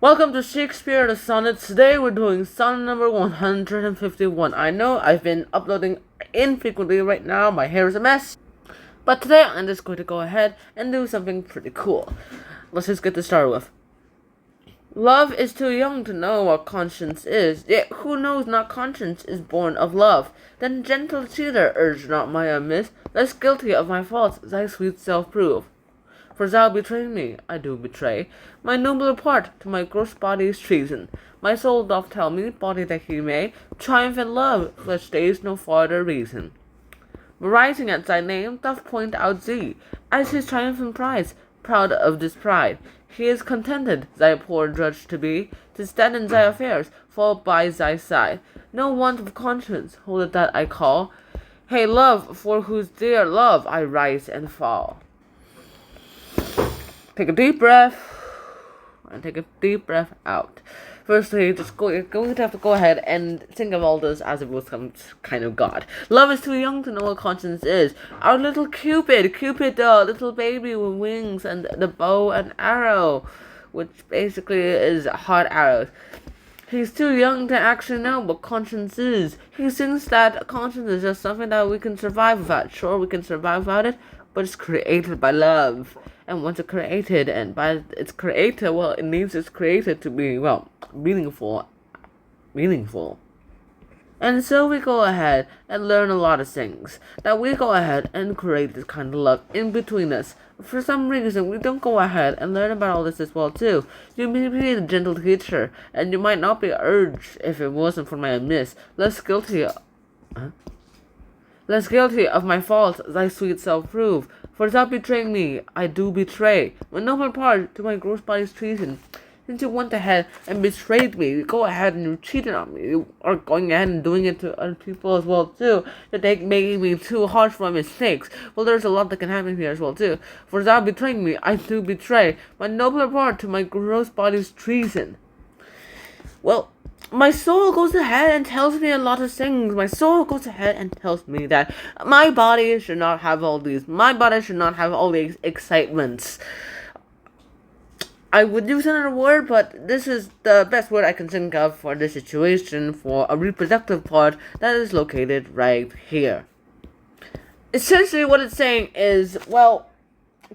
Welcome to Shakespeare the Sonnets. Today we're doing sonnet number 151. I know I've been uploading infrequently right now, my hair is a mess. But today I'm just going to go ahead and do something pretty cool. Let's just get this started with. Love is too young to know what conscience is, yet who knows not conscience is born of love. Then gentle cheater, urge not my amiss, less guilty of my faults thy sweet self prove. For thou betray me, I do betray my nobler part to my gross body's treason. My soul doth tell me, body that he may triumph in love, flesh stays no farther reason. Rising at thy name doth point out thee as his triumphant prize, proud of this pride. He is contented thy poor drudge to be, to stand in thy affairs, fall by thy side. No want of conscience holdeth that I call. Hey love, for whose dear love I rise and fall. Take a deep breath and take a deep breath out. Firstly, you're going to have to go ahead and think of all this as if it was some kind of god. Love is too young to know what conscience is. Our little Cupid, the little baby with wings and the bow and arrow, which basically is hot arrows. He's too young to actually know what conscience is. He thinks that conscience is just something that we can survive without. Sure, we can survive without it, but it's created by love. And once it's created, and by its creator, well, it needs its creator to be, well, meaningful. And so we go ahead and learn a lot of things. That we go ahead and create this kind of love in between us. For some reason, we don't go ahead and learn about all this as well, too. You may be a gentle teacher, and you might not be urged, if it wasn't for my amiss, less guilty of my fault, thy sweet self prove. For thou betraying me, I do betray my noble part to my gross body's treason. Since you went ahead and betrayed me, you go ahead and you cheated on me. You are going ahead and doing it to other people as well too. That they making me too harsh for my mistakes. Well, there's a lot that can happen here as well too. For thou betraying me, I do betray my nobler part to my gross body's treason. Well, my soul goes ahead and tells me a lot of things. My soul goes ahead and tells me that my body should not have all these. My body should not have all these excitements. I would use another word, but this is the best word I can think of for this situation, for a reproductive part that is located right here. Essentially, what it's saying is, well,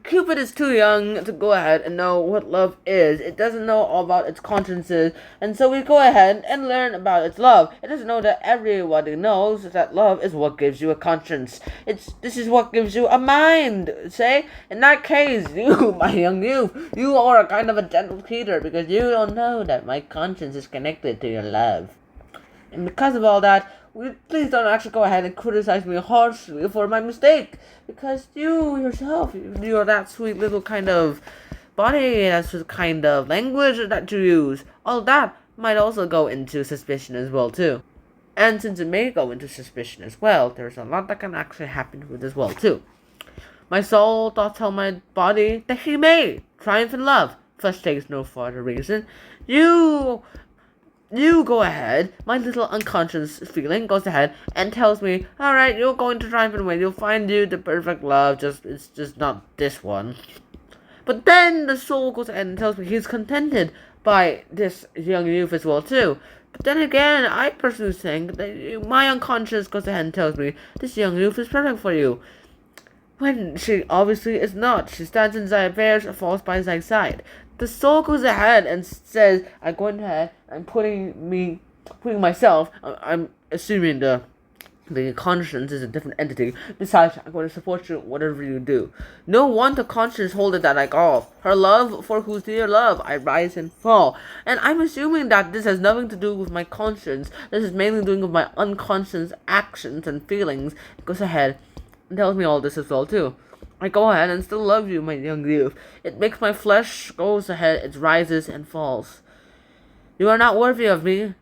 Cupid is too young to go ahead and know what love is. It doesn't know all about its consciences, and so we go ahead and learn about its love. It doesn't know that everybody knows that love is what gives you a conscience. This is what gives you a mind, say? In that case, you, my young youth, you are a kind of a gentle cheater because you don't know that my conscience is connected to your love. And because of all that, please don't actually go ahead and criticize me harshly for my mistake. Because you yourself, you're that sweet little kind of body, that's the kind of language that you use. All that might also go into suspicion as well too. And since it may go into suspicion as well, there's a lot that can actually happen with as well too. My soul doth tell my body that he may triumph in love. Flesh takes no farther reason. You go ahead, my little unconscious feeling goes ahead and tells me, alright, you're going to triumph and win, you'll find you the perfect love, it's just not this one. But then the soul goes ahead and tells me he's contented by this young youth as well too. But then again, I personally think that my unconscious goes ahead and tells me this young youth is perfect for you. When she obviously is not. She stands in thy affairs, falls by thy side. The soul goes ahead and says, I'm going ahead and putting myself, I'm assuming the conscience is a different entity. Besides, I'm going to support you whatever you do. No want of conscience holdeth that I call. Her love, for whose dear love I rise and fall. And I'm assuming that this has nothing to do with my conscience. This is mainly doing with my unconscious actions and feelings. It goes ahead and tells me all this as well too. I go ahead and still love you, my young youth. It makes my flesh goes ahead, it rises and falls. You are not worthy of me,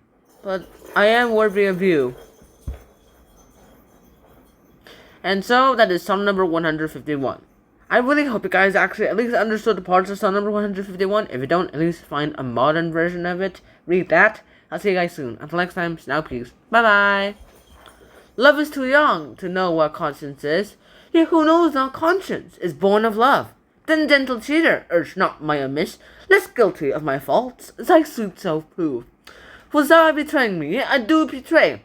but I am worthy of you. And so that is song number 151. I really hope you guys actually at least understood the parts of song number 151. If you don't, at least find a modern version of it. Read that. I'll see you guys soon. Until next time, now peace. Bye bye. Love is too young to know what conscience is. Yet who knows not conscience is born of love. Then gentle cheater, urge not my amiss, Less guilty of my faults, thy sweet self prove. For thou betraying me, I do betray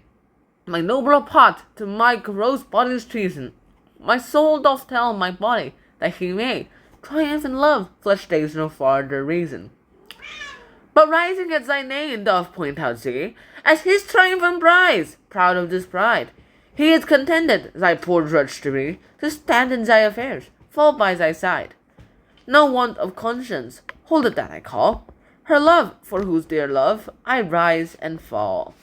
my nobler part to my gross body's treason. My soul doth tell my body that he may triumph in love, flesh takes no farther reason. But rising at thy name doth point out thee, as his triumphant prize, proud of this pride. He is contented, thy poor drudge to be, to stand in thy affairs, fall by thy side. No want of conscience, hold it that I call, her love, for whose dear love I rise and fall.